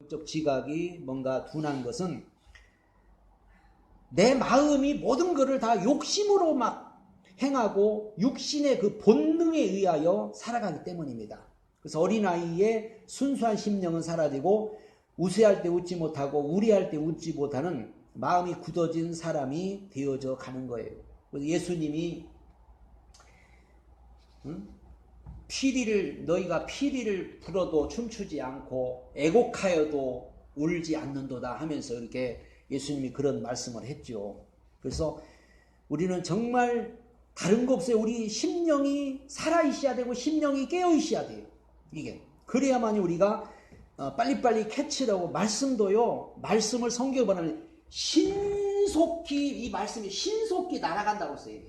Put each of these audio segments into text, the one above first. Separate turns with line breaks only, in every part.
적 지각이 뭔가 둔한 것은 내 마음이 모든 것을 다 욕심으로 막 행하고 육신의 그 본능에 의하여 살아가기 때문입니다. 그래서 어린아이의 순수한 심령은 사라지고 우세할 때 웃지 못하고 우리할 때 웃지 못하는 마음이 굳어진 사람이 되어져 가는 거예요. 그래서 예수님이 너희가 피리를 불어도 춤추지 않고 애곡하여도 울지 않는도다 하면서 이렇게 예수님이 그런 말씀을 했죠. 그래서 우리는 정말 다른 거 없어요. 우리 심령이 살아있어야 되고 심령이 깨어있어야 돼요. 이게 그래야만이 우리가 빨리빨리 캐치하고 말씀도요. 말씀을 성경에 보면 신속히 이 말씀이 신속히 날아간다고 써요.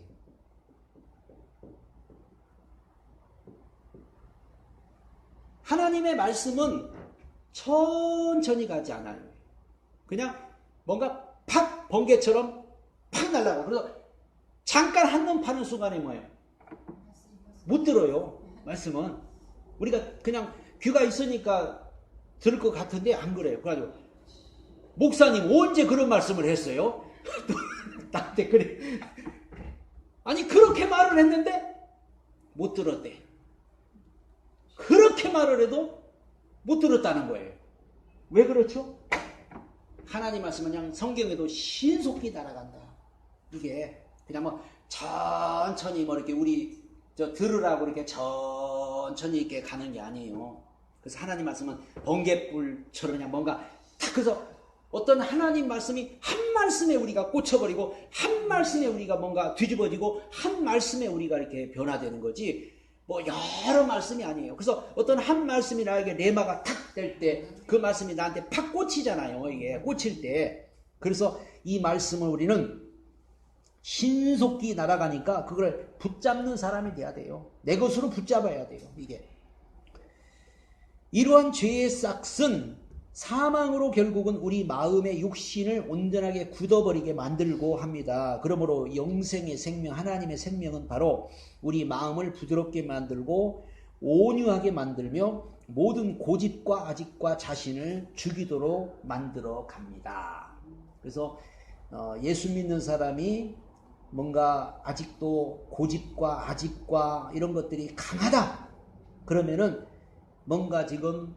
하나님의 말씀은 천천히 가지 않아요. 그냥 뭔가 팍 번개처럼 팍 날아가. 그래서 잠깐 한눈 파는 순간에 뭐예요? 못 들어요. 말씀은 우리가 그냥 귀가 있으니까 들을 것 같은데 안 그래요. 그래가지고 목사님 언제 그런 말씀을 했어요? 나한테 그래. 아니 그렇게 말을 했는데 못 들었대. 그렇게 말을 해도 못 들었다는 거예요. 왜 그렇죠? 하나님 말씀은 그냥 성경에도 신속히 날아간다. 이게 그냥 뭐 천천히 뭐 이렇게 우리 들으라고 이렇게 천천히 이렇게 가는 게 아니에요. 그래서 하나님 말씀은 번갯불처럼 그냥 뭔가 딱 그래서 어떤 하나님 말씀이 한 말씀에 우리가 꽂혀버리고 한 말씀에 우리가 뭔가 뒤집어지고 한 말씀에 우리가 이렇게 변화되는 거지 뭐 여러 말씀이 아니에요. 그래서 어떤 한 말씀이 나에게 레마가 탁 될 때 그 말씀이 나한테 팍 꽂히잖아요. 이게 꽂힐 때. 그래서 이 말씀을 우리는 신속히 날아가니까 그걸 붙잡는 사람이 돼야 돼요. 내 것으로 붙잡아야 돼요. 이게. 이러한 죄의 싹은 사망으로 결국은 우리 마음의 육신을 온전하게 굳어버리게 만들고 합니다. 그러므로 영생의 생명, 하나님의 생명은 바로 우리 마음을 부드럽게 만들고 온유하게 만들며 모든 고집과 아집과 자신을 죽이도록 만들어 갑니다. 그래서 예수 믿는 사람이 뭔가 아직도 고집과 아집과 이런 것들이 강하다. 그러면은 뭔가 지금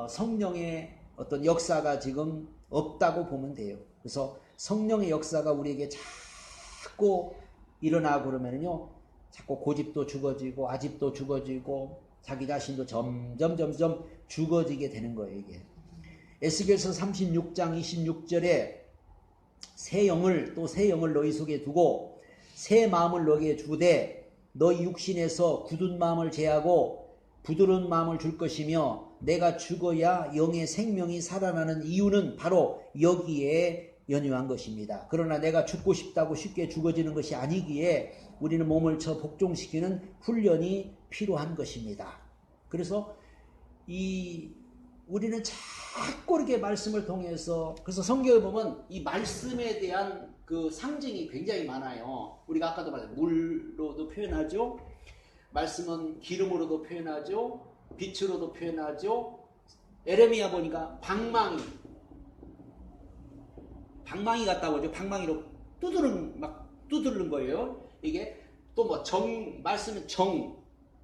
성령의 어떤 역사가 지금 없다고 보면 돼요. 그래서 성령의 역사가 우리에게 자꾸 일어나고 그러면요. 자꾸 고집도 죽어지고 아집도 죽어지고 자기 자신도 점점 죽어지게 되는 거예요. 이게. 에스겔서 36장 26절에 새 영을 너희 속에 두고 새 마음을 너에게 주되 너희 육신에서 굳은 마음을 제하고 부드러운 마음을 줄 것이며 내가 죽어야 영의 생명이 살아나는 이유는 바로 여기에 연유한 것입니다. 그러나 내가 죽고 싶다고 쉽게 죽어지는 것이 아니기에 우리는 몸을 복종시키는 훈련이 필요한 것입니다. 그래서 우리는 자꾸 이렇게 말씀을 통해서 그래서 성경에 보면 이 말씀에 대한 그 상징이 굉장히 많아요. 우리가 아까도 말했죠. 물로도 표현하죠. 말씀은 기름으로도 표현하죠. 빛으로도 표현하죠. 에레미야 보니까 방망이 같다고 하죠. 방망이로 두드는 거예요. 이게 또 뭐 말씀은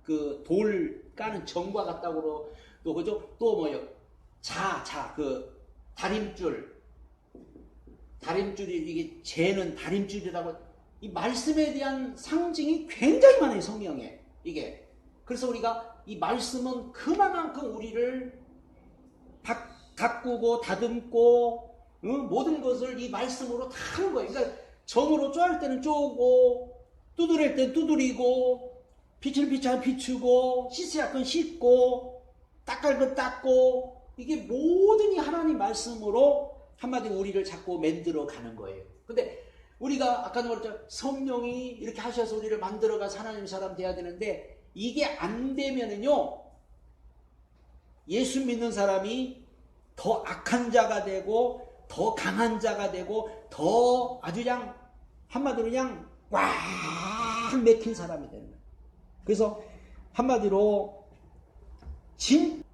그 돌 까는 정과 같다고 또 그죠? 또 뭐요? 그 다림줄이 이게 재는 다림줄이라고 이 말씀에 대한 상징이 굉장히 많아요. 성경에 이게. 그래서 우리가 이 말씀은 그만큼 우리를 가꾸고 다듬고 모든 것을 이 말씀으로 다 하는 거예요. 그러니까 정으로 쪼할 때는 쪼고 두드릴 때는 두드리고 빛을 비추면 비추고 씻어야 건 씻고 닦을 건 닦고 이게 모든이 하나님 말씀으로 한마디로 우리를 자꾸 만들어 가는 거예요. 근데 우리가 아까도 말했죠. 성령이 이렇게 하셔서 우리를 만들어가서 하나님 사람 돼야 되는데 이게 안 되면은요 예수 믿는 사람이 더 악한 자가 되고 더 강한 자가 되고 더 아주 그냥 한마디로 그냥 꽉 맥힌 사람이 되는 거예요. 그래서 한마디로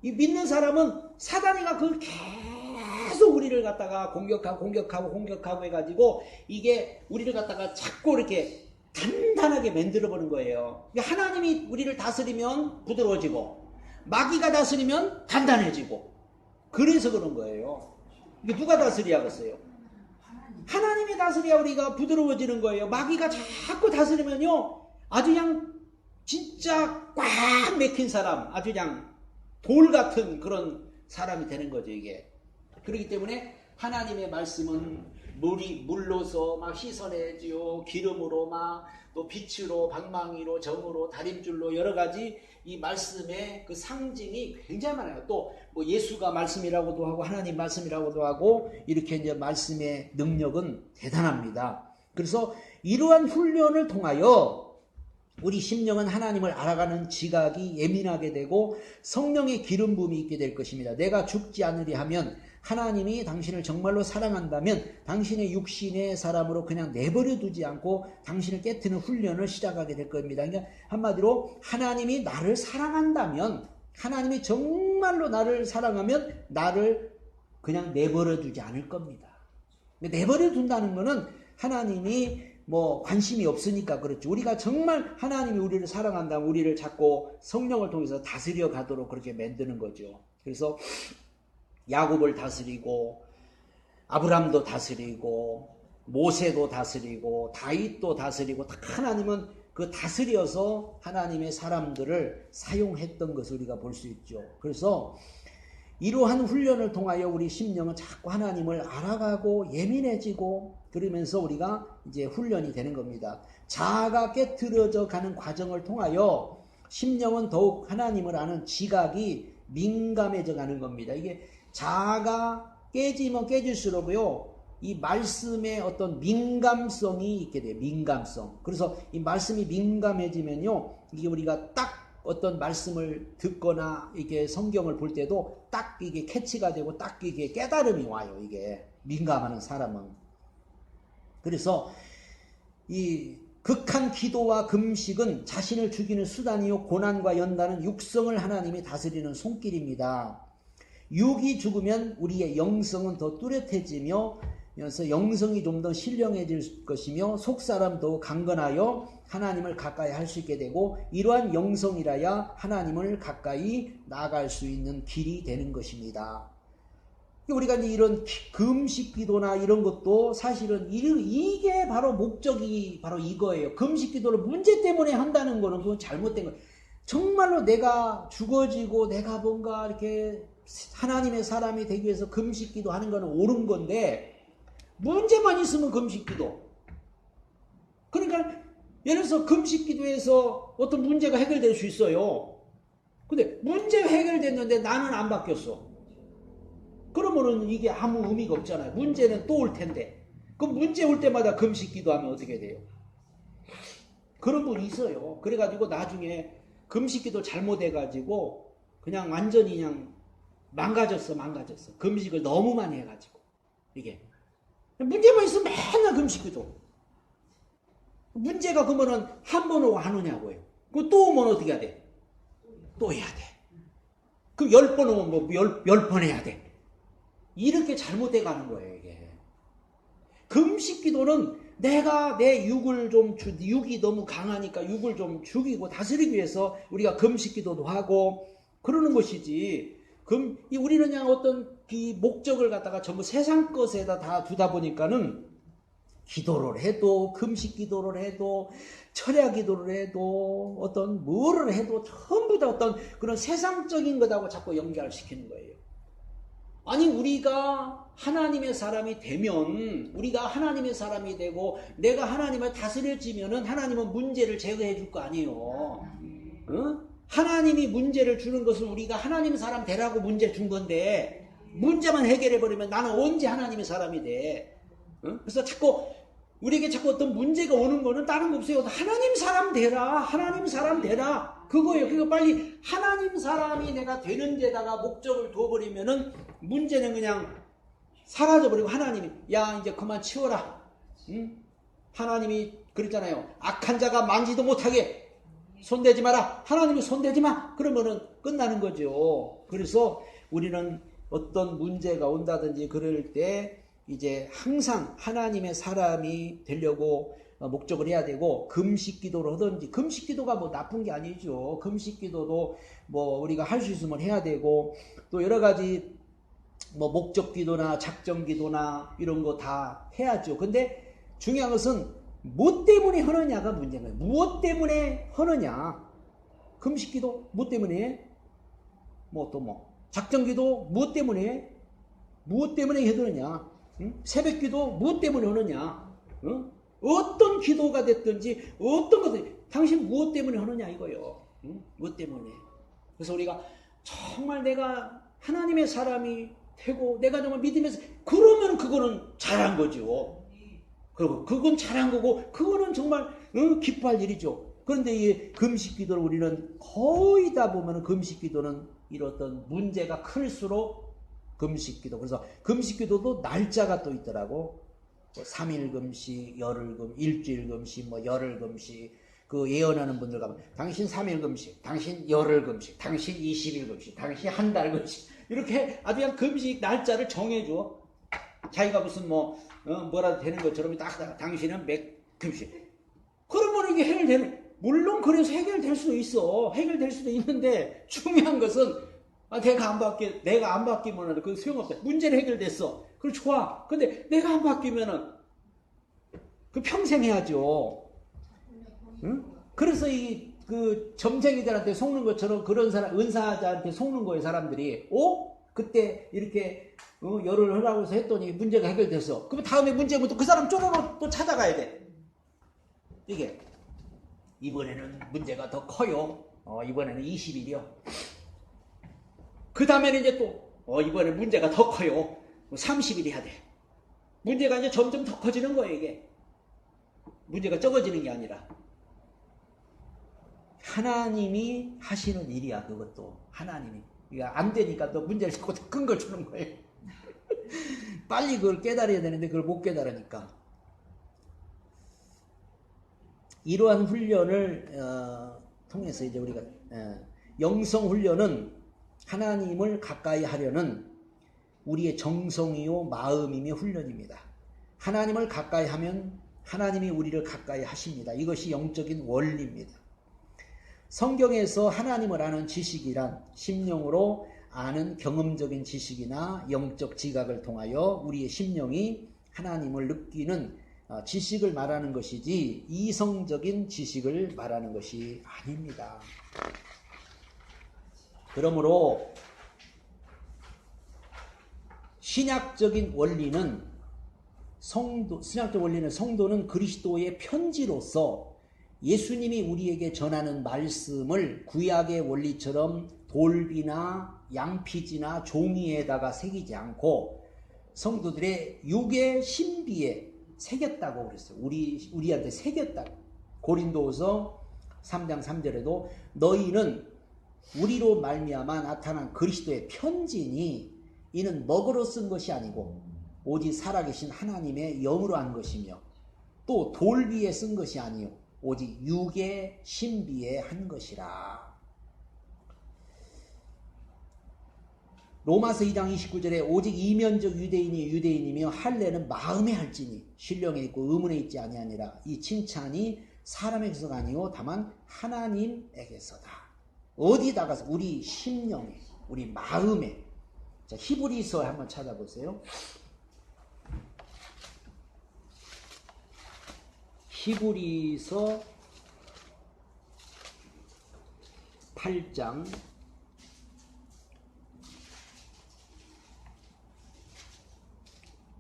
이 믿는 사람은 사단이가 그걸 계속 우리를 갖다가 공격하고 해가지고 이게 우리를 갖다가 자꾸 이렇게 단단하게 만들어버린 거예요. 하나님이 우리를 다스리면 부드러워지고 마귀가 다스리면 단단해지고 그래서 그런 거예요. 이게 누가 다스려야겠어요? 하나님이 다스려야 우리가 부드러워지는 거예요. 마귀가 자꾸 다스리면요 아주 그냥 진짜 꽉 막힌 사람, 아주 그냥 돌 같은 그런 사람이 되는 거죠, 이게. 그렇기 때문에 하나님의 말씀은 물로서 막 씻어내지요. 기름으로 막 또 빛으로, 방망이로, 정으로, 다림줄로 여러 가지 이 말씀의 그 상징이 굉장히 많아요. 또 뭐 예수가 말씀이라고도 하고 하나님 말씀이라고도 하고 이렇게 이제 말씀의 능력은 대단합니다. 그래서 이러한 훈련을 통하여 우리 심령은 하나님을 알아가는 지각이 예민하게 되고 성령의 기름 부음이 있게 될 것입니다. 내가 죽지 않으리 하면 하나님이 당신을 정말로 사랑한다면 당신의 육신의 사람으로 그냥 내버려 두지 않고 당신을 깨트는 훈련을 시작하게 될 겁니다. 그러니까 한마디로 하나님이 나를 사랑한다면 하나님이 정말로 나를 사랑하면 나를 그냥 내버려 두지 않을 겁니다. 내버려 둔다는 것은 하나님이 뭐 관심이 없으니까 그렇죠. 우리가 정말 하나님이 우리를 사랑한다면 우리를 자꾸 성령을 통해서 다스려 가도록 그렇게 만드는 거죠. 그래서 야곱을 다스리고 아브람도 다스리고 모세도 다스리고 다윗도 다스리고 다 하나님은 그 다스려서 하나님의 사람들을 사용했던 것을 우리가 볼 수 있죠. 그래서 이러한 훈련을 통하여 우리 심령은 자꾸 하나님을 알아가고 예민해지고 그러면서 우리가 이제 훈련이 되는 겁니다. 자아가 깨트려져 가는 과정을 통하여 심령은 더욱 하나님을 아는 지각이 민감해져 가는 겁니다. 이게 자아가 깨지면 깨질수록요, 이 말씀의 어떤 민감성이 있게 돼요. 민감성. 그래서 이 말씀이 민감해지면요, 이게 우리가 딱 어떤 말씀을 듣거나 이게 성경을 볼 때도 딱 이게 캐치가 되고 딱 이게 깨달음이 와요. 이게 민감하는 사람은. 그래서 이 극한 기도와 금식은 자신을 죽이는 수단이요 고난과 연단은 육성을 하나님이 다스리는 손길입니다. 육이 죽으면 우리의 영성은 더 뚜렷해지며 그래서 영성이 좀 더 신령해질 것이며 속사람도 강건하여 하나님을 가까이 할 수 있게 되고 이러한 영성이라야 하나님을 가까이 나아갈 수 있는 길이 되는 것입니다. 우리가 이제 이런 금식 기도나 이런 것도 사실은 이게 바로 목적이 바로 이거예요. 금식 기도를 문제 때문에 한다는 거는 그건 잘못된 거예요. 정말로 내가 죽어지고 내가 뭔가 이렇게 하나님의 사람이 되기 위해서 금식 기도하는 거는 옳은 건데 문제만 있으면 금식 기도. 그러니까 예를 들어서 금식 기도에서 어떤 문제가 해결될 수 있어요. 근데 문제 해결됐는데 나는 안 바뀌었어. 그러면은 이게 아무 의미가 없잖아요. 문제는 또 올 텐데. 그럼 문제 올 때마다 금식 기도하면 어떻게 돼요? 그런 분이 있어요. 그래가지고 나중에 금식 기도 잘못해가지고 그냥 완전히 그냥 망가졌어. 금식을 너무 많이 해가지고. 이게. 문제만 있으면 맨날 금식 기도. 문제가 그러면은 한 번 오고 안 오냐고요. 그럼 또 오면 어떻게 해야 돼? 또 해야 돼. 그럼 10번 오면 뭐 10번 해야 돼. 이렇게 잘못돼 가는 거예요, 이게. 금식 기도는 내가 내 육이 너무 강하니까 육을 좀 죽이고 다스리기 위해서 우리가 금식 기도도 하고 그러는 것이지. 우리는 그냥 어떤 이 목적을 갖다가 전부 세상 것에다 다 두다 보니까는 기도를 해도 금식 기도를 해도 철야 기도를 해도 어떤 뭐를 해도 전부 다 어떤 그런 세상적인 것하고 자꾸 연결시키는 거예요. 아니 우리가 하나님의 사람이 되면 우리가 하나님의 사람이 되고 내가 하나님을 다스려지면은 하나님은 문제를 제거해 줄 거 아니에요. 응? 하나님이 문제를 주는 것은 우리가 하나님의 사람 되라고 문제 준 건데 문제만 해결해 버리면 나는 언제 하나님의 사람이 돼? 응? 그래서 우리에게 자꾸 어떤 문제가 오는 거는 다른 거 없어요. 하나님 사람 되라. 하나님 사람 되라. 그거예요. 그거 빨리 하나님 사람이 내가 되는 데다가 목적을 둬버리면은 문제는 그냥 사라져버리고 하나님이 야 이제 그만 치워라. 응? 하나님이 그랬잖아요. 악한 자가 만지도 못하게 손대지 마라. 하나님이 손대지 마. 그러면은 끝나는 거죠. 그래서 우리는 어떤 문제가 온다든지 그럴 때 이제 항상 하나님의 사람이 되려고 목적을 해야 되고, 금식 기도를 하든지, 금식 기도가 뭐 나쁜 게 아니죠. 금식 기도도 뭐 우리가 할 수 있으면 해야 되고, 또 여러 가지 뭐 목적 기도나 작정 기도나 이런 거 다 해야죠. 근데 중요한 것은 무엇 때문에 하느냐가 문제인 거예요. 무엇 때문에 하느냐. 금식 기도 무엇 때문에? 뭐 또 뭐 작정 기도 무엇 때문에? 무엇 때문에 해드느냐? 응? 새벽 기도 무엇 때문에 하느냐? 응? 어떤 기도가 됐든지 어떤 것들 당신 무엇 때문에 하느냐 이거요. 응? 무엇 때문에? 그래서 우리가 정말 내가 하나님의 사람이 되고 내가 정말 믿으면서 그러면 그거는 잘한 거죠. 그리고 그건 잘한 거고 그거는 정말 기뻐할 일이죠. 그런데 이 금식 기도를 우리는 거의 다 보면 금식 기도는 이런 문제가 클수록 금식 기도. 그래서 금식 기도도 날짜가 또 있더라고. 3일 금식, 열흘 금식, 일주일 금식, 뭐 열흘 금식. 그 예언하는 분들 가면 당신 3일 금식, 당신 열흘 금식, 당신 20일 금식, 당신 한 달 금식. 이렇게 아주 그냥 금식 날짜를 정해줘. 자기가 무슨 뭐라도 되는 것처럼 딱 당신은 몇 금식. 그러면 이게 해결되는, 물론 그래서 해결될 수도 있어. 해결될 수도 있는데 중요한 것은 내가 안 바뀌면은 그 소용없다. 문제는 해결됐어. 그럼 좋아. 근데 내가 안 바뀌면은 그 평생 해야죠. 응? 그래서 그 점쟁이들한테 속는 것처럼 그런 사람, 은사자한테 속는 거예요, 사람들이. 그때 이렇게 열을 하라고 해서 했더니 문제가 해결됐어. 그럼 다음에 문제부터 그 사람 쪽으로 또 찾아가야 돼. 이게 이번에는 문제가 더 커요. 이번에는 20일이요. 그 다음에는 이제 또 이번에 문제가 더 커요. 30일 해야 돼. 문제가 이제 점점 더 커지는 거예요, 이게. 문제가 적어지는 게 아니라. 하나님이 하시는 일이야, 그것도. 하나님이. 그러니까 안 되니까 또 문제를 자꾸 큰 걸 주는 거예요. 빨리 그걸 깨달아야 되는데 그걸 못 깨달으니까. 이러한 훈련을 통해서 이제 우리가 영성 훈련은 하나님을 가까이 하려는 우리의 정성이요 마음이며 훈련입니다. 하나님을 가까이 하면 하나님이 우리를 가까이 하십니다. 이것이 영적인 원리입니다. 성경에서 하나님을 아는 지식이란 심령으로 아는 경험적인 지식이나 영적 지각을 통하여 우리의 심령이 하나님을 느끼는 지식을 말하는 것이지 이성적인 지식을 말하는 것이 아닙니다. 그러므로 신약적인 원리는 성도는 그리스도의 편지로서 예수님이 우리에게 전하는 말씀을 구약의 원리처럼 돌비나 양피지나 종이에다가 새기지 않고 성도들의 육의 신비에 새겼다고 그랬어요. 우리한테 새겼다고. 고린도후서 3장 3절에도 너희는 우리로 말미암아 나타난 그리스도의 편지니 이는 먹으로 쓴 것이 아니고 오직 살아계신 하나님의 영으로 한 것이며 또 돌비에 쓴 것이 아니요 오직 육의 신비에 한 것이라. 로마서 2장 29절에 오직 이면적 유대인이 유대인이며 할례는 마음에 할지니 신령에 있고 의문에 있지 아니하니라. 이 칭찬이 사람에게서가 아니요 다만 하나님에게서다. 어디다가? 우리 심령에, 우리 마음에. 자, 히브리서 한번 찾아보세요. 히브리서 8장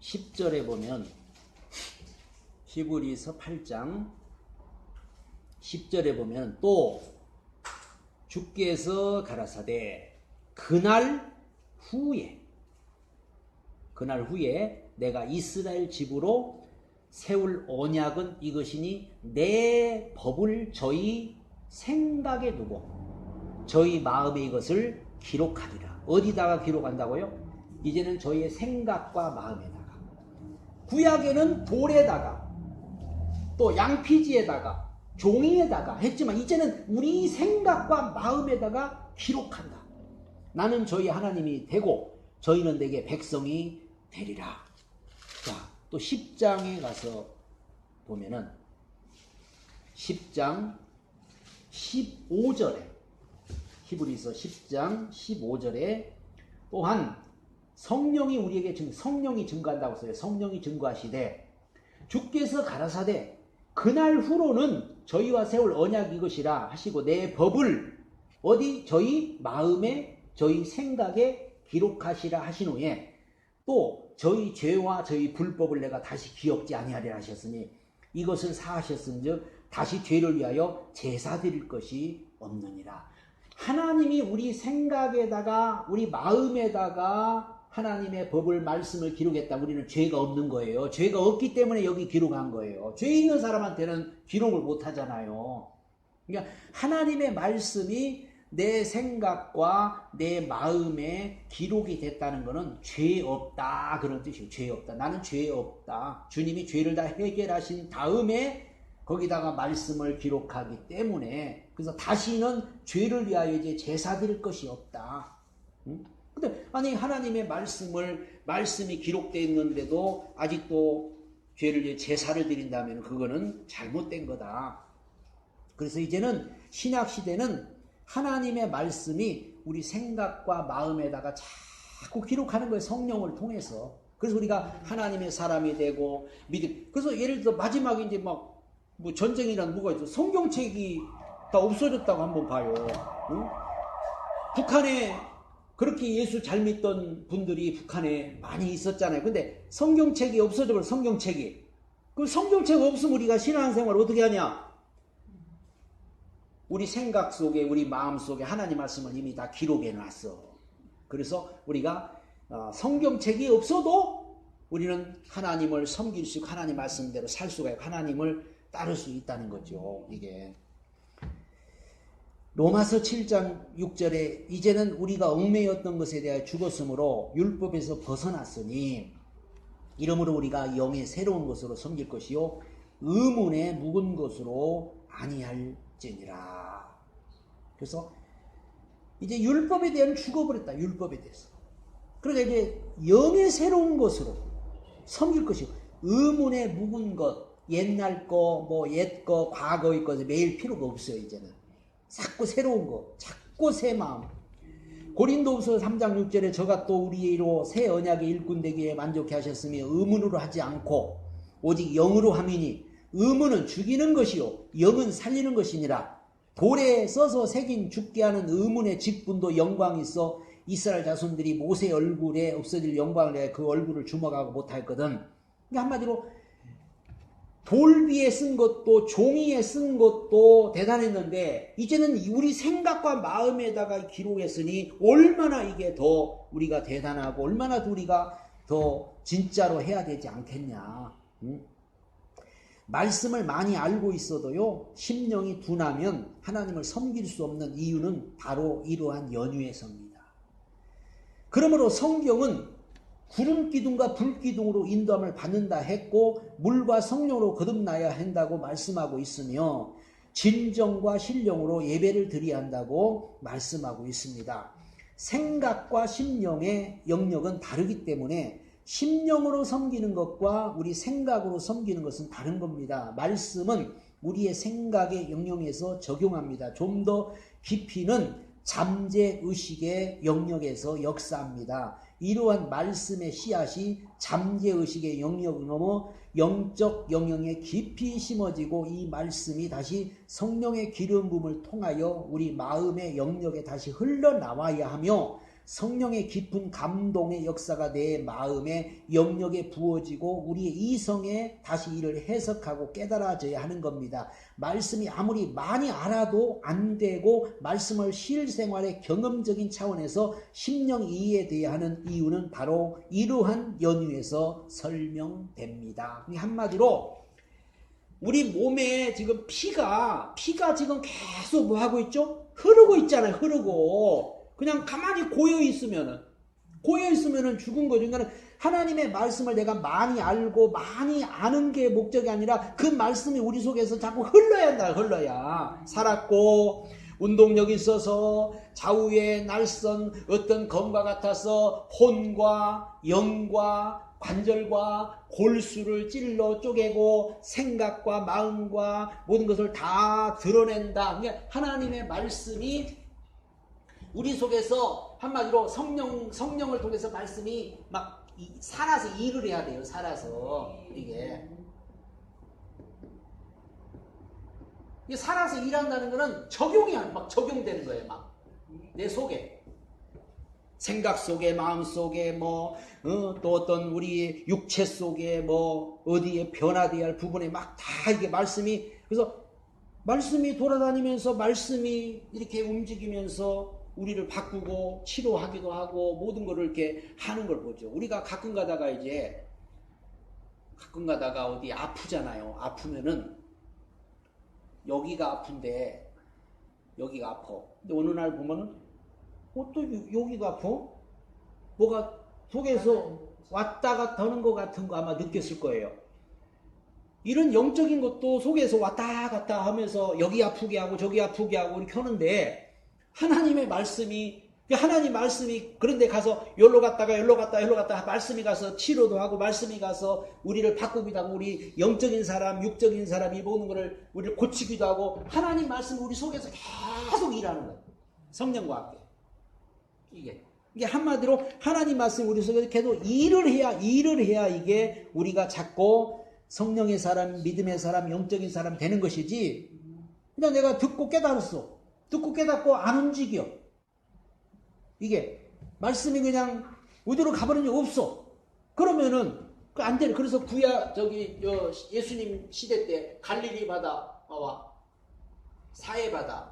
10절에 보면 히브리서 8장 10절에 보면 또 주께서 가라사대 그날 후에 내가 이스라엘 집으로 세울 언약은 이것이니 내 법을 저희 생각에 두고 저희 마음에 이것을 기록하리라. 어디다가 기록한다고요? 이제는 저희의 생각과 마음에다가. 구약에는 돌에다가 또 양피지에다가 종이에다가 했지만 이제는 우리 생각과 마음에다가 기록한다. 나는 저희 하나님이 되고 저희는 내게 백성이 되리라. 자, 또 10장에 가서 보면은 10장 15절에 히브리서 10장 15절에 또한 성령이 우리에게 성령이 증거한다고 써요. 성령이 증거하시되 주께서 가라사대 그날 후로는 저희와 세울 언약 이것이라 하시고 내 법을 어디 저희 마음에 저희 생각에 기록하시라 하신 후에 또 저희 죄와 저희 불법을 내가 다시 기억지 아니하리라 하셨으니 이것을 사하셨은즉 다시 죄를 위하여 제사 드릴 것이 없느니라. 하나님이 우리 생각에다가 우리 마음에다가 하나님의 법을 말씀을 기록했다. 우리는 죄가 없는 거예요. 죄가 없기 때문에 여기 기록한 거예요. 죄 있는 사람한테는 기록을 못 하잖아요. 그러니까 하나님의 말씀이 내 생각과 내 마음에 기록이 됐다는 것은 죄 없다 그런 뜻이에요. 죄 없다. 나는 죄 없다. 주님이 죄를 다 해결하신 다음에 거기다가 말씀을 기록하기 때문에 그래서 다시는 죄를 위하여 이제 제사 드릴 것이 없다. 응? 근데 아니 하나님의 말씀이 기록되어 있는데도 아직도 죄를 위해 제사를 드린다면 그거는 잘못된 거다. 그래서 이제는 신약 시대는 하나님의 말씀이 우리 생각과 마음에다가 자꾸 기록하는 거예요. 성령을 통해서. 그래서 우리가 하나님의 사람이 되고 그래서 예를 들어 마지막에 이제 막 뭐 전쟁이란 뭐가 있어? 성경책이 다 없어졌다고 한번 봐요. 응? 북한에 그렇게 예수 잘 믿던 분들이 북한에 많이 있었잖아요. 근데 성경책이 없어져버려. 성경책이. 그럼 성경책 없으면 우리가 신앙생활 어떻게 하냐? 우리 생각 속에 우리 마음 속에 하나님 말씀을 이미 다 기록해 놨어. 그래서 우리가 성경책이 없어도 우리는 하나님을 섬길 수 있고 하나님 말씀대로 살 수가 있고 하나님을 따를 수 있다는 거죠. 이게 로마서 7장 6절에 이제는 우리가 얽매였던 것에 대하여 죽었으므로 율법에서 벗어났으니 이러므로 우리가 영의 새로운 것으로 섬길 것이요 의문에 묵은 것으로 아니할지니라. 그래서 이제 율법에 대한 죽어버렸다. 율법에 대해서. 그러니까 이제 영의 새로운 것으로 섬길 것이고 의문에 묵은 것 옛날 거, 뭐 옛 거, 과거의 거 매일 필요가 없어요. 이제는 자꾸 새로운 거, 자꾸 새 마음. 고린도후서 3장 6절에 저가 또 우리로 새 언약의 일꾼 되기에 만족해 하셨으며 의문으로 하지 않고 오직 영으로 함이니 의문은 죽이는 것이요 영은 살리는 것이니라. 돌에 써서 새긴 죽게 하는 의문의 직분도 영광이 있어 이스라엘 자손들이 모세 얼굴에 없어질 영광을 내어 그 얼굴을 주목하고 못하였거든. 그러니까 한마디로 돌 위에 쓴 것도 종이에 쓴 것도 대단했는데 이제는 우리 생각과 마음에다가 기록했으니 얼마나 이게 더 우리가 대단하고 얼마나 더 우리가 더 진짜로 해야 되지 않겠냐. 응? 말씀을 많이 알고 있어도요 심령이 둔하면 하나님을 섬길 수 없는 이유는 바로 이러한 연유에서입니다. 그러므로 성경은 구름 기둥과 불 기둥으로 인도함을 받는다 했고 물과 성령으로 거듭나야 한다고 말씀하고 있으며 진정과 신령으로 예배를 드려야 한다고 말씀하고 있습니다. 생각과 심령의 영역은 다르기 때문에 심령으로 섬기는 것과 우리 생각으로 섬기는 것은 다른 겁니다. 말씀은 우리의 생각의 영역에서 적용합니다. 좀 더 깊이는 잠재의식의 영역에서 역사합니다. 이러한 말씀의 씨앗이 잠재의식의 영역을 넘어 영적 영역에 깊이 심어지고 이 말씀이 다시 성령의 기름 부음을 통하여 우리 마음의 영역에 다시 흘러나와야 하며 성령의 깊은 감동의 역사가 내 마음의 영역에 부어지고 우리의 이성에 다시 이를 해석하고 깨달아져야 하는 겁니다. 말씀이 아무리 많이 알아도 안 되고 말씀을 실생활의 경험적인 차원에서 심령 이해돼야 하는 이유는 바로 이러한 연유에서 설명됩니다. 한마디로 우리 몸에 지금 피가 지금 계속 뭐 하고 있죠? 흐르고 있잖아요. 흐르고. 그냥 가만히 고여있으면은 죽은 거죠. 그러니까 하나님의 말씀을 내가 많이 알고 많이 아는 게 목적이 아니라 그 말씀이 우리 속에서 자꾸 흘러야 한다. 흘러야 살았고 운동력이 있어서 좌우의 날선 어떤 검과 같아서 혼과 영과 관절과 골수를 찔러 쪼개고 생각과 마음과 모든 것을 다 드러낸다. 그러니까 하나님의 말씀이 우리 속에서 한마디로 성령을 통해서 말씀이 막 살아서 일을 해야 돼요. 살아서 이게 살아서 일한다는 거는 적용이 막 적용되는 거예요. 막 내 속에 생각 속에 마음 속에 또 어떤 우리 육체 속에 어디에 변화되어야 할 부분에 막 다 이게 말씀이 그래서 말씀이 돌아다니면서 말씀이 이렇게 움직이면서 우리를 바꾸고 치료하기도 하고 모든 거를 이렇게 하는 걸 보죠. 우리가 가끔 가다가 어디 아프잖아요. 아프면은 여기가 아픈데 여기가 아파. 근데 어느 날 보면은 또 여기가 아파? 뭐가 속에서 왔다 갔다 하는 것 같은 거 아마 느꼈을 거예요. 이런 영적인 것도 속에서 왔다 갔다 하면서 여기 아프게 하고 저기 아프게 하고 이렇게 하는데 하나님 말씀이 그런데 가서 여기로 갔다 말씀이 가서 치료도 하고 말씀이 가서 우리를 바꾸기도 하고 우리 영적인 사람 육적인 사람이 모든 거를 우리를 고치기도 하고 하나님 말씀이 우리 속에서 계속 일하는 거예요. 성령과 함께 이게 한마디로 하나님 말씀이 우리 속에서 계속 일을 해야 이게 우리가 자꾸 성령의 사람 믿음의 사람 영적인 사람 되는 것이지 그냥 내가 듣고 깨달았어. 듣고 깨닫고 안 움직여. 이게 말씀이 그냥 어디로 가버린 적 없어. 그러면은 안 되는. 그래서 예수님 시대 때 갈릴리 바다 사해 바다는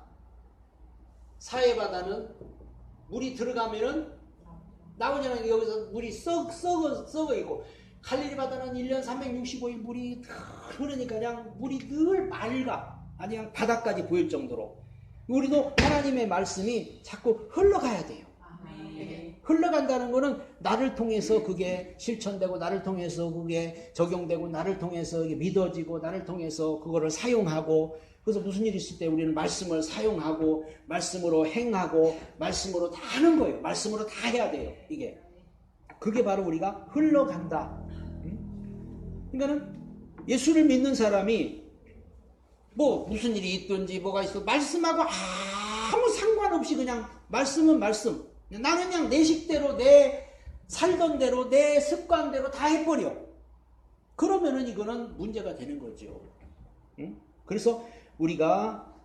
물이 들어가면은 나오잖아요. 여기서 물이 썩어 있고 갈릴리 바다는 1년 365일 물이 흐르니까 그냥 물이 늘 맑아. 아니 그냥 바닥까지 보일 정도로. 우리도 하나님의 말씀이 자꾸 흘러가야 돼요. 흘러간다는 거는 나를 통해서 그게 실천되고 나를 통해서 그게 적용되고 나를 통해서 이게 믿어지고 나를 통해서 그거를 사용하고 그래서 무슨 일이 있을 때 우리는 말씀을 사용하고 말씀으로 행하고 말씀으로 다 하는 거예요. 말씀으로 다 해야 돼요. 이게 그게 바로 우리가 흘러간다. 그러니까는 예수를 믿는 사람이 무슨 일이 있든지 뭐가 있어 말씀하고 아무 상관없이 그냥 말씀은 말씀 나는 그냥 내 식대로 내 살던 대로 내 습관대로 다 해버려. 그러면은 이거는 문제가 되는 거죠. 응? 그래서 우리가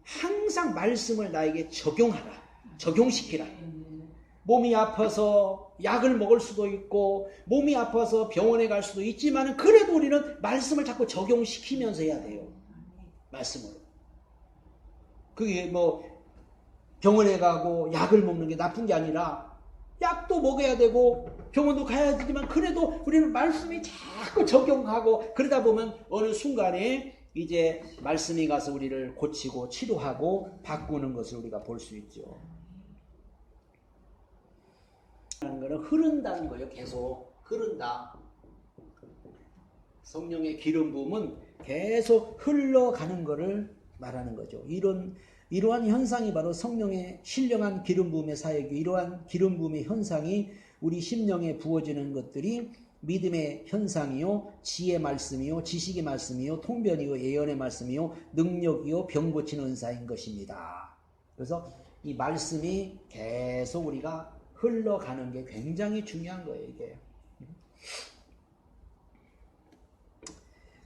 항상 말씀을 나에게 적용시키라. 몸이 아파서 약을 먹을 수도 있고 몸이 아파서 병원에 갈 수도 있지만 그래도 우리는 말씀을 자꾸 적용시키면서 해야 돼요. 말씀으로. 그게 병원에 가고 약을 먹는 게 나쁜 게 아니라 약도 먹어야 되고 병원도 가야 되지만 그래도 우리는 말씀이 자꾸 적용하고 그러다 보면 어느 순간에 이제 말씀이 가서 우리를 고치고 치료하고 바꾸는 것을 우리가 볼 수 있죠. 하는 거는 흐른다는 거예요. 계속 흐른다. 성령의 기름 부음은 계속 흘러가는 것을 말하는 거죠. 이러한 현상이 바로 성령의 신령한 기름 부음의 사역이 이러한 기름 부음의 현상이 우리 심령에 부어지는 것들이 믿음의 현상이요 지혜의 말씀이요 지식의 말씀이요 통변이요 예언의 말씀이요 능력이요 병 고치는 은사인 것입니다. 그래서 이 말씀이 계속 우리가 흘러가는 게 굉장히 중요한 거예요. 이게.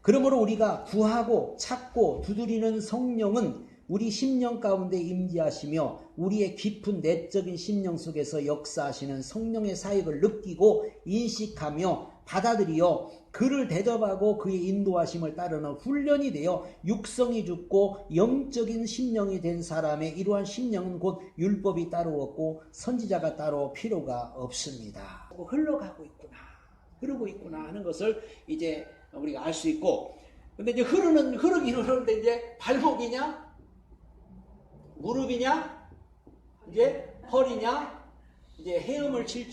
그러므로 우리가 구하고 찾고 두드리는 성령은 우리 심령 가운데 임재하시며 우리의 깊은 내적인 심령 속에서 역사하시는 성령의 사역을 느끼고 인식하며 받아들여 그를 대접하고 그의 인도하심을 따르는 훈련이 되어 육성이 죽고 영적인 심령이 된 사람의 이러한 심령은 곧 율법이 따로 없고 선지자가 따로 필요가 없습니다. 흐르고 있구나 하는 것을 이제 우리가 알 수 있고, 근데 이제 흐르긴 흐르는데 이제 발목이냐, 무릎이냐, 이제 허리냐, 이제 헤엄을 칠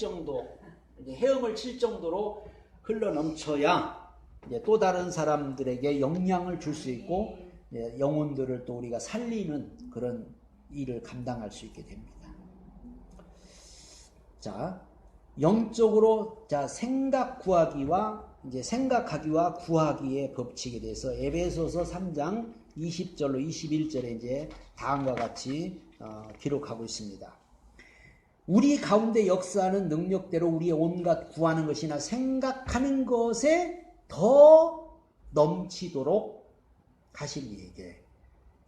정도로 흘러 넘쳐야 이제 또 다른 사람들에게 영향을 줄 수 있고 영혼들을 또 우리가 살리는 그런 일을 감당할 수 있게 됩니다. 자, 영적으로 생각 구하기와 이제 생각하기와 구하기의 법칙에 대해서 에베소서 3장 20절로 21절에 이제 다음과 같이 기록하고 있습니다. 우리 가운데 역사하는 능력대로 우리의 온갖 구하는 것이나 생각하는 것에 더 넘치도록 하실 이에게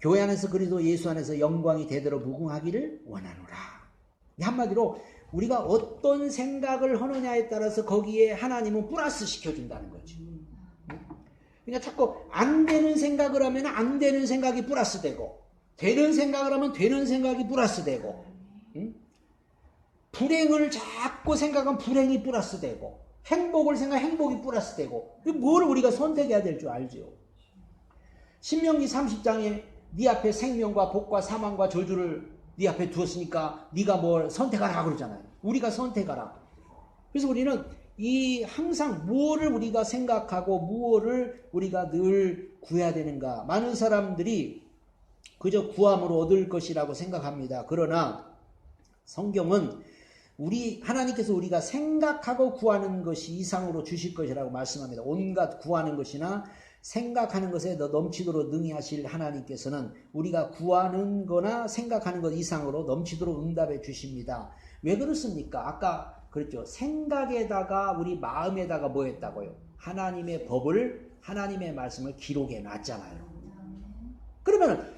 교회 안에서 그리스도 예수 안에서 영광이 대대로 무궁하기를 원하노라. 한마디로 우리가 어떤 생각을 하느냐에 따라서 거기에 하나님은 플러스 시켜준다는 거죠. 그러니까 자꾸 안 되는 생각을 하면 안 되는 생각이 플러스 되고, 되는 생각을 하면 되는 생각이 플러스 되고, 불행을 자꾸 생각하면 불행이 플러스 되고, 행복을 생각하면 행복이 플러스 되고, 뭘 우리가 선택해야 될 줄 알죠. 신명기 30장에 네 앞에 생명과 복과 사망과 저주를 네 앞에 두었으니까 네가 뭘 선택하라 그러잖아요. 우리가 선택하라. 그래서 우리는 항상 무엇을 우리가 생각하고 무엇을 우리가 늘 구해야 되는가. 많은 사람들이 그저 구함으로 얻을 것이라고 생각합니다. 그러나 성경은 하나님께서 우리가 생각하고 구하는 것이 이상으로 주실 것이라고 말씀합니다. 온갖 구하는 것이나 생각하는 것에 더 넘치도록 능히 하실 하나님께서는 우리가 구하는 거나 생각하는 것 이상으로 넘치도록 응답해 주십니다. 왜 그렇습니까? 아까 그랬죠. 생각에다가 우리 마음에다가 뭐 했다고요? 하나님의 법을, 하나님의 말씀을 기록해 놨잖아요. 그러면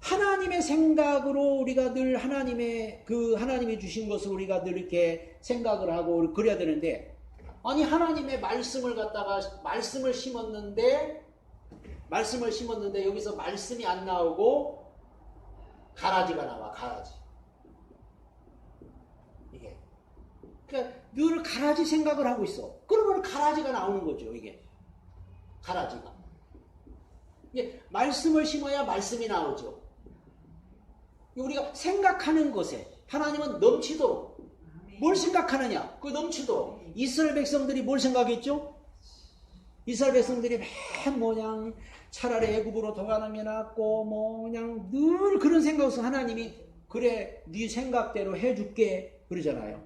하나님의 생각으로 우리가 늘 하나님이 주신 것을 우리가 늘 이렇게 생각을 하고 그래야 되는데, 아니 하나님의 말씀을 갖다가 말씀을 심었는데 여기서 말씀이 안 나오고 가라지가 나와. 가라지. 이게 그러니까 늘 가라지 생각을 하고 있어. 그러면 가라지가 나오는 거죠. 이게 가라지가. 이게 말씀을 심어야 말씀이 나오죠. 우리가 생각하는 것에 하나님은 넘치도록 뭘 생각하느냐? 그 넘치도록. 이스라엘 백성들이 뭘 생각했죠? 이스라엘 백성들이 맨 차라리 애굽으로 도망하면 낫고 그냥 늘 그런 생각에서 하나님이 그래 네 생각대로 해줄게 그러잖아요.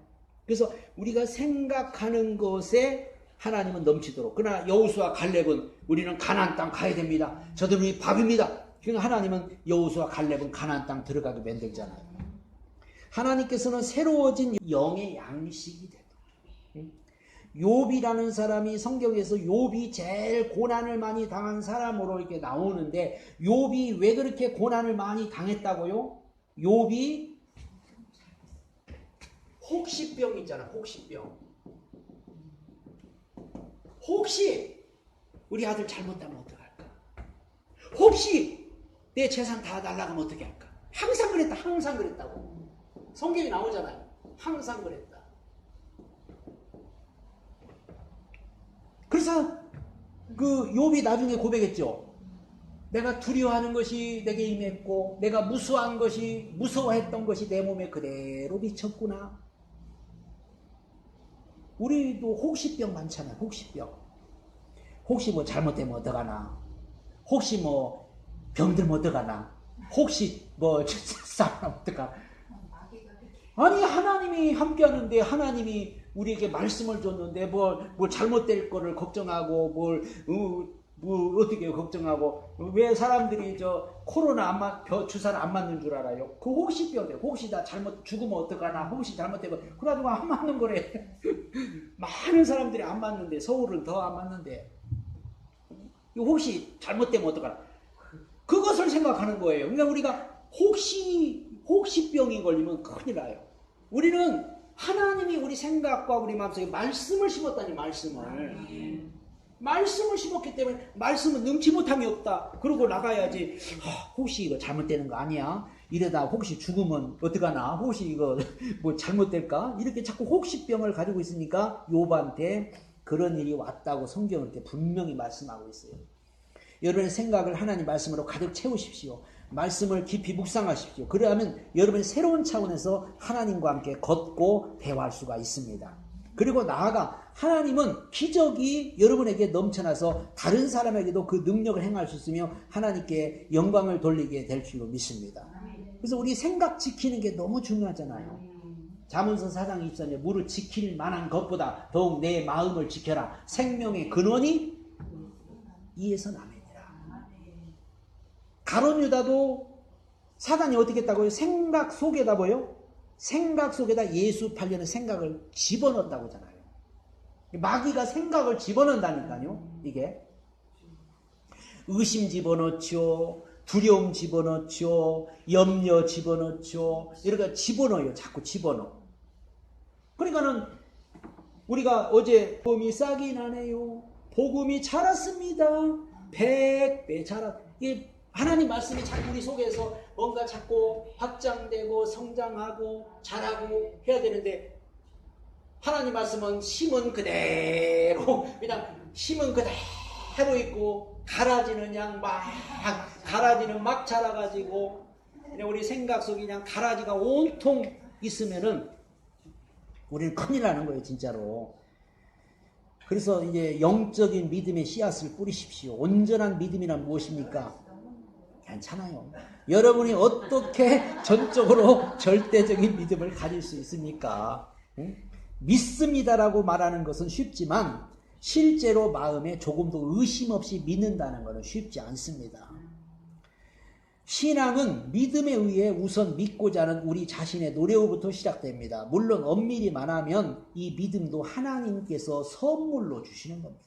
그래서 우리가 생각하는 것에 하나님은 넘치도록. 그러나 여호수아 갈렙은 우리는 가나안 땅 가야 됩니다. 저들은 밥입니다. 그러니까 하나님은 여호수아 갈렙은 가나안 땅 들어가게 만들잖아요. 하나님께서는 새로워진 영의 양식이 되도록. 욥이라는 사람이 성경에서 욥이 제일 고난을 많이 당한 사람으로 이렇게 나오는데, 욥이 왜 그렇게 고난을 많이 당했다고요? 욥이 혹시병 있잖아. 혹시병. 혹시 우리 아들 잘못하면 어떡할까? 혹시 내 재산 다 날아가면 어떻게 할까? 항상 그랬다. 항상 그랬다고. 성경에 나오잖아요. 항상 그랬다. 그래서 그 욥이 나중에 고백했죠. 내가 두려워하는 것이 내게 임했고 내가 무서워했던 것이 내 몸에 그대로 미쳤구나. 우리도 혹시병 많잖아요. 혹시병. 혹시 뭐 잘못되면 어떡하나. 혹시 뭐 병들면 어떡하나. 혹시 뭐 싸우면 어떡하나. 아니 하나님이 함께하는데, 하나님이 우리에게 말씀을 줬는데 뭘 잘못될 거를 걱정하고 어떻게 걱정하고. 왜 사람들이 코로나 주사를 안 맞는 줄 알아요? 그 혹시병이에요. 혹시 나 잘못 죽으면 어떡하나. 혹시 잘못되면 그래가지고 안 맞는 거래. 많은 사람들이 안 맞는데, 서울은 더 안 맞는데 혹시 잘못되면 어떡하나. 그것을 생각하는 거예요. 그러니까 우리가 혹시병이 걸리면 큰일 나요. 우리는 하나님이 우리 생각과 우리 마음속에 말씀을 심었다니. 말씀을 심었기 때문에 말씀은 능치 못함이 없다. 그러고 나가야지. 혹시 이거 잘못되는 거 아니야? 이러다 혹시 죽으면 어떡하나? 혹시 이거 뭐 잘못될까? 이렇게 자꾸 혹시병을 가지고 있으니까 욥한테 그런 일이 왔다고 성경은 이렇게 분명히 말씀하고 있어요. 여러분의 생각을 하나님 말씀으로 가득 채우십시오. 말씀을 깊이 묵상하십시오. 그러면 여러분이 새로운 차원에서 하나님과 함께 걷고 대화할 수가 있습니다. 그리고 나아가 하나님은 기적이 여러분에게 넘쳐나서 다른 사람에게도 그 능력을 행할 수 있으며 하나님께 영광을 돌리게 될 줄로 믿습니다. 그래서 우리 생각 지키는 게 너무 중요하잖아요. 잠언서 4장 24절에 무릇 지킬 만한 것보다 더욱 내 마음을 지켜라. 생명의 근원이 이에서 나매니라. 가룟 유다도 사단이 어떻게 했다고요? 생각 속에다 뭐요? 생각 속에다 예수 팔려는 생각을 집어넣었다고 하잖아요. 마귀가 생각을 집어넣는다니까요. 이게 의심 집어넣죠, 두려움 집어넣죠, 염려 집어넣죠. 이렇게 집어넣어요. 자꾸 집어넣어. 그러니까는 우리가 어제 복음이 싹이 나네요. 복음이 자랐습니다. 100배 자랐. 이게 하나님 말씀이 자꾸 우리 속에서 뭔가 자꾸 확장되고 성장하고 자라고 해야 되는데, 하나님 말씀은 심은 그대로, 그냥 심은 그대로 있고, 가라지는 양 가라지는 막 자라가지고, 그냥 우리 생각 속에 그냥 가라지가 온통 있으면은 우리는 큰일 나는 거예요, 진짜로. 그래서 이제 영적인 믿음의 씨앗을 뿌리십시오. 온전한 믿음이란 무엇입니까? 괜찮아요. 여러분이 어떻게 전적으로 절대적인 믿음을 가질 수 있습니까? 응? 믿습니다라고 말하는 것은 쉽지만 실제로 마음에 조금도 의심 없이 믿는다는 것은 쉽지 않습니다. 신앙은 믿음에 의해 우선 믿고자 하는 우리 자신의 노력부터 시작됩니다. 물론 엄밀히 말하면 이 믿음도 하나님께서 선물로 주시는 겁니다.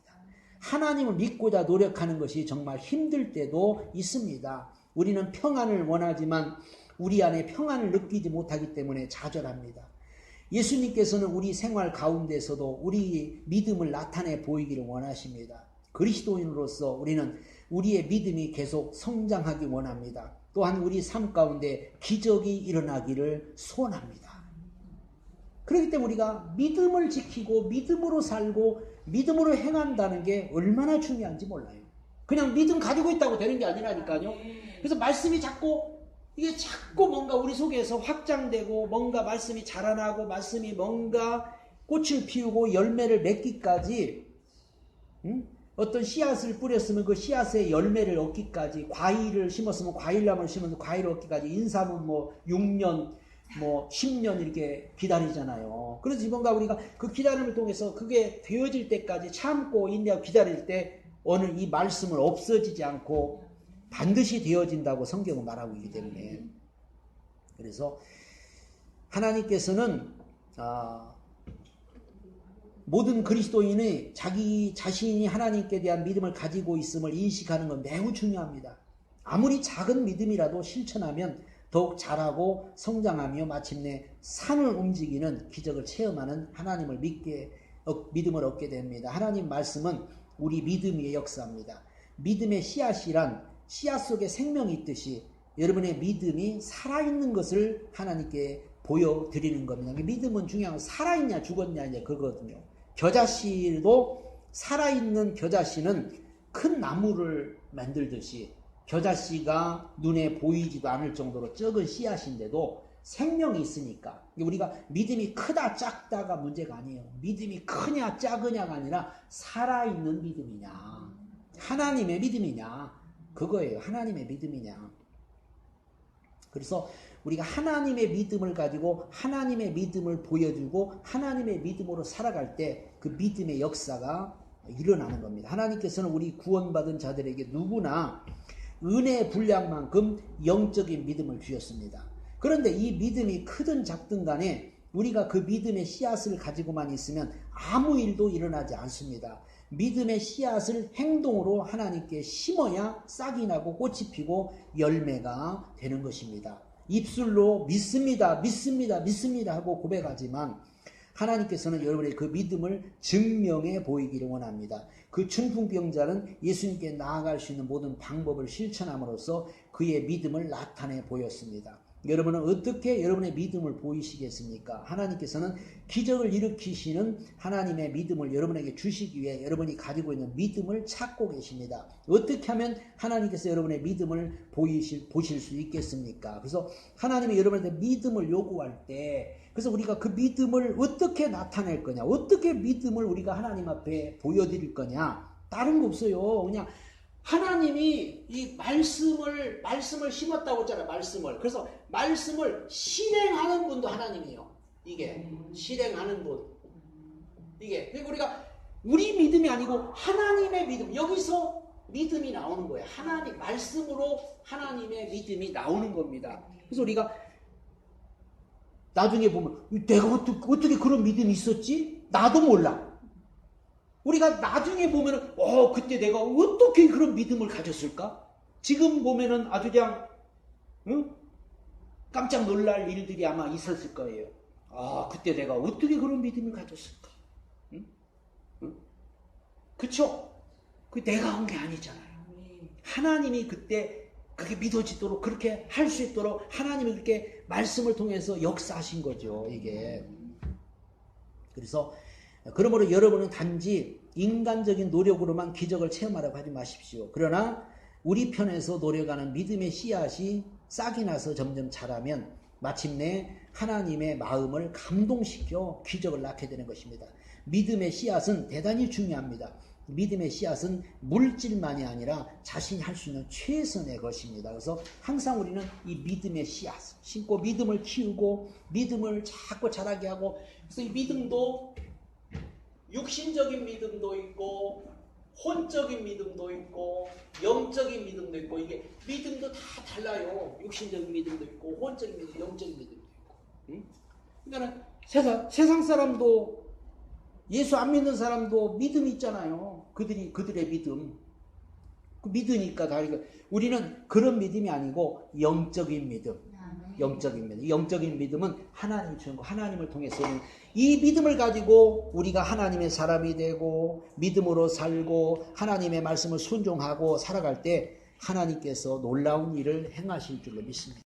하나님을 믿고자 노력하는 것이 정말 힘들 때도 있습니다. 우리는 평안을 원하지만 우리 안에 평안을 느끼지 못하기 때문에 좌절합니다. 예수님께서는 우리 생활 가운데서도 우리 믿음을 나타내 보이기를 원하십니다. 그리스도인으로서 우리는 우리의 믿음이 계속 성장하기 원합니다. 또한 우리 삶 가운데 기적이 일어나기를 소원합니다. 그렇기 때문에 우리가 믿음을 지키고 믿음으로 살고 믿음으로 행한다는 게 얼마나 중요한지 몰라요. 그냥 믿음 가지고 있다고 되는 게 아니라니까요. 그래서 말씀이 자꾸 뭔가 우리 속에서 확장되고 뭔가 말씀이 자라나고 말씀이 뭔가 꽃을 피우고 열매를 맺기까지, 어떤 씨앗을 뿌렸으면 그 씨앗의 열매를 얻기까지, 과일을 심었으면 과일나무를 심으면 과일을 얻기까지, 인삼은 뭐 6년, 뭐 10년 이렇게 기다리잖아요. 그래서 뭔가 우리가 그 기다림을 통해서 그게 되어질 때까지 참고 인내하고 기다릴 때 어느 이 말씀을 없어지지 않고 반드시 되어진다고 성경은 말하고 있기 때문에, 그래서 하나님께서는 모든 그리스도인이 자기 자신이 하나님께 대한 믿음을 가지고 있음을 인식하는 건 매우 중요합니다. 아무리 작은 믿음이라도 실천하면 더욱 자라고 성장하며 마침내 산을 움직이는 기적을 체험하는 하나님을 믿음을 얻게 됩니다. 하나님 말씀은 우리 믿음의 역사입니다. 믿음의 씨앗이란 씨앗 속에 생명이 있듯이 여러분의 믿음이 살아있는 것을 하나님께 보여드리는 겁니다. 믿음은 중요한 건 살아있냐 죽었냐 이제 그거거든요. 겨자씨도 살아있는 겨자씨는 큰 나무를 만들듯이 겨자씨가 눈에 보이지도 않을 정도로 적은 씨앗인데도 생명이 있으니까, 우리가 믿음이 크다 작다가 문제가 아니에요. 믿음이 크냐 작으냐가 아니라 살아있는 믿음이냐 하나님의 믿음이냐 그거예요. 하나님의 믿음이냐. 그래서 우리가 하나님의 믿음을 가지고 하나님의 믿음을 보여주고 하나님의 믿음으로 살아갈 때 그 믿음의 역사가 일어나는 겁니다. 하나님께서는 우리 구원받은 자들에게 누구나 은혜의 분량만큼 영적인 믿음을 주셨습니다. 그런데 이 믿음이 크든 작든 간에 우리가 그 믿음의 씨앗을 가지고만 있으면 아무 일도 일어나지 않습니다. 믿음의 씨앗을 행동으로 하나님께 심어야 싹이 나고 꽃이 피고 열매가 되는 것입니다. 입술로 믿습니다, 믿습니다, 믿습니다 하고 고백하지만 하나님께서는 여러분의 그 믿음을 증명해 보이기를 원합니다. 그 중풍병자는 예수님께 나아갈 수 있는 모든 방법을 실천함으로써 그의 믿음을 나타내 보였습니다. 여러분은 어떻게 여러분의 믿음을 보이시겠습니까? 하나님께서는 기적을 일으키시는 하나님의 믿음을 여러분에게 주시기 위해 여러분이 가지고 있는 믿음을 찾고 계십니다. 어떻게 하면 하나님께서 여러분의 믿음을 보실 수 있겠습니까? 그래서 하나님이 여러분한테 믿음을 요구할 때, 그래서 우리가 그 믿음을 어떻게 나타낼 거냐, 어떻게 믿음을 우리가 하나님 앞에 보여드릴 거냐, 다른 거 없어요. 그냥 하나님이 이 말씀을 심었다고 했잖아요. 말씀을. 그래서 말씀을 실행하는 분도 하나님이에요. 이게 실행하는 분. 이게 그리고 우리 믿음이 아니고 하나님의 믿음. 여기서 믿음이 나오는 거예요. 하나님 말씀으로 하나님의 믿음이 나오는 겁니다. 그래서 우리가 나중에 보면 내가 어떻게 그런 믿음이 있었지? 나도 몰라. 우리가 나중에 보면은 그때 내가 어떻게 그런 믿음을 가졌을까? 지금 보면은 아주 그냥 깜짝 놀랄 일들이 아마 있었을 거예요. 그때 내가 어떻게 그런 믿음을 가졌을까? 그쵸? 그 내가 한 게 아니잖아요. 하나님이 그때 그게 믿어지도록 그렇게 할 수 있도록 하나님이 그렇게 말씀을 통해서 역사하신 거죠. 이게. 그래서 그러므로 여러분은 단지 인간적인 노력으로만 기적을 체험하라고 하지 마십시오. 그러나 우리 편에서 노력하는 믿음의 씨앗이 싹이 나서 점점 자라면 마침내 하나님의 마음을 감동시켜 기적을 낳게 되는 것입니다. 믿음의 씨앗은 대단히 중요합니다. 믿음의 씨앗은 물질만이 아니라 자신이 할 수 있는 최선의 것입니다. 그래서 항상 우리는 이 믿음의 씨앗 심고 믿음을 키우고 믿음을 자꾸 자라게 하고, 그래서 이 믿음도 육신적인 믿음도 있고 혼적인 믿음도 있고 영적인 믿음도 있고, 이게 믿음도 다 달라요. 육신적인 믿음도 있고 혼적인 믿음, 영적인 믿음도 있고. 그러니까 세상 사람도 예수 안 믿는 사람도 믿음이 있잖아요. 그들의 믿음. 믿으니까 다. 우리는 그런 믿음이 아니고 영적인 믿음. 영적인 믿음. 영적인 믿음은 하나님이 주는 거, 하나님을 통해서는 이 믿음을 가지고 우리가 하나님의 사람이 되고 믿음으로 살고 하나님의 말씀을 순종하고 살아갈 때 하나님께서 놀라운 일을 행하실 줄로 믿습니다.